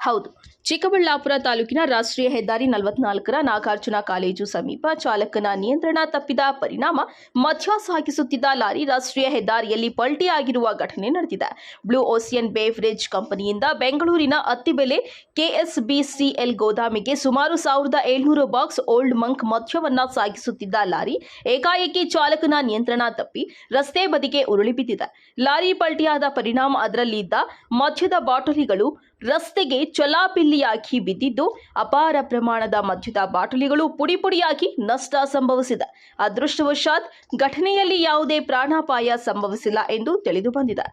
ಹೌದು, ಚಿಕ್ಕಬಳ್ಳಾಪುರ ತಾಲೂಕಿನ ರಾಷ್ಟ್ರೀಯ ಹೆದ್ದಾರಿ 44ರ ನಾಗಾರ್ಜುನ ಕಾಲೇಜು ಸಮೀಪ ಚಾಲಕನ ನಿಯಂತ್ರಣ ತಪ್ಪಿದ ಪರಿಣಾಮ ಮದ್ಯ ಸಾಗಿಸುತ್ತಿದ್ದ ಲಾರಿ ರಾಷ್ಟ್ರೀಯ ಹೆದ್ದಾರಿಯಲ್ಲಿ ಪಲ್ಟಿಯಾಗಿರುವ ಘಟನೆ ನಡೆದಿದೆ. ಬ್ಲೂ ಓಸಿಯನ್ ಬೇವರೇಜ್ ಕಂಪನಿಯಿಂದ ಬೆಂಗಳೂರಿನ ಅತ್ತಿಬೆಲೆ ಕೆಎಸ್ಬಿಸಿಎಲ್ ಗೋದಾಮಿಗೆ ಸುಮಾರು 1700 ಬಾಕ್ಸ್ ಓಲ್ಡ್ ಮಂಕ್ ಮದ್ಯವನ್ನ ಸಾಗಿಸುತ್ತಿದ್ದ ಲಾರಿ ಏಕಾಏಕಿ ಚಾಲಕನ ನಿಯಂತ್ರಣ ತಪ್ಪಿ ರಸ್ತೆ ಬದಿಗೆ ಉರುಳಿ ಬಿದ್ದಿದೆ. ಲಾರಿ ಪಲ್ಟಿಯಾದ ಪರಿಣಾಮ ಅದರಲ್ಲಿದ್ದ ಮದ್ಯದ ಬಾಟಲಿಗಳು ರಸ್ತೆಗೆ ಚಲಾಪಿಲ್ಲಿಯಾಗಿ ಬಿದ್ದಿದ್ದು, ಅಪಾರ ಪ್ರಮಾಣದ ಮದ್ಯದ ಬಾಟಲಿಗಳು ಪುಡಿಯಾಗಿ ನಷ್ಟ ಸಂಭವಿಸಿದೆ. ಅದೃಷ್ಟವಶಾತ್ ಘಟನೆಯಲ್ಲಿ ಯಾವುದೇ ಪ್ರಾಣಾಪಾಯ ಸಂಭವಿಸಿಲ್ಲ ಎಂದು ತಿಳಿದು ಬಂದಿದೆ.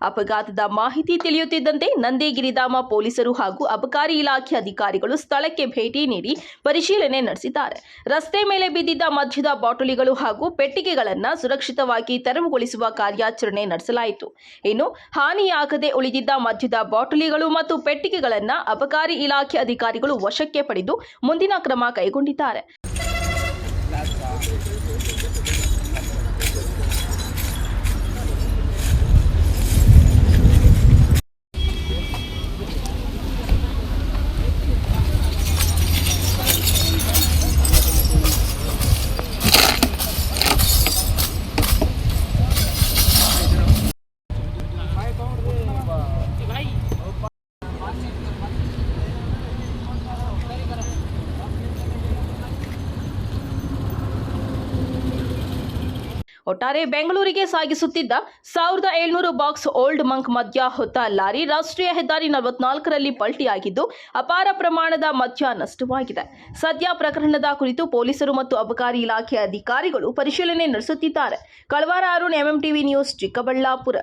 ಅಪಘಾತದ ಮಾಹಿತಿ ತಿಳಿಯುತ್ತಿದ್ದಂತೆ ನಂದಿಗಿರಿಧಾಮ ಪೊಲೀಸರು ಹಾಗೂ ಅಬಕಾರಿ ಇಲಾಖೆ ಅಧಿಕಾರಿಗಳು ಸ್ಥಳಕ್ಕೆ ಭೇಟಿ ನೀಡಿ ಪರಿಶೀಲನೆ ನಡೆಸಿದ್ದಾರೆ. ರಸ್ತೆ ಮೇಲೆ ಬಿದ್ದಿದ್ದ ಮದ್ಯದ ಬಾಟಲಿಗಳು ಹಾಗೂ ಪೆಟ್ಟಿಗೆಗಳನ್ನು ಸುರಕ್ಷಿತವಾಗಿ ತೆರವುಗೊಳಿಸುವ ಕಾರ್ಯಾಚರಣೆ ನಡೆಸಲಾಯಿತು. ಇನ್ನು ಹಾನಿಯಾಗದೆ ಉಳಿದಿದ್ದ ಮದ್ಯದ ಬಾಟಲಿಗಳು ಮತ್ತು ಪೆಟ್ಟಿಗೆಗಳನ್ನು ಅಬಕಾರಿ ಇಲಾಖೆ ಅಧಿಕಾರಿಗಳು ವಶಕ್ಕೆ ಪಡೆದು ಮುಂದಿನ ಕ್ರಮ ಕೈಗೊಂಡಿದ್ದಾರೆ. ಒಟ್ಟಾರೆ ಬೆಂಗಳೂರಿಗೆ ಸಾಗಿಸುತ್ತಿದ್ದ 1700 ಬಾಕ್ಸ್ ಓಲ್ಡ್ ಮಂಕ್ ಮದ್ಯ ಹೊತ್ತ ಲಾರಿ ರಾಷ್ಟ್ರೀಯ ಹೆದ್ದಾರಿ 44ರಲ್ಲಿ ಪಲ್ಟಿಯಾಗಿದ್ದು, ಅಪಾರ ಪ್ರಮಾಣದ ಮದ್ಯ ನಷ್ಟವಾಗಿದೆ. ಸದ್ಯ ಪ್ರಕರಣದ ಕುರಿತು ಪೊಲೀಸರು ಮತ್ತು ಅಬಕಾರಿ ಇಲಾಖೆ ಅಧಿಕಾರಿಗಳು ಪರಿಶೀಲನೆ ನಡೆಸುತ್ತಿದ್ದಾರೆ. ಕಳವಾರ ಅರುಣ್, ಎಂಎಂಟಿವಿ ನ್ಯೂಸ್, ಚಿಕ್ಕಬಳ್ಳಾಪುರ.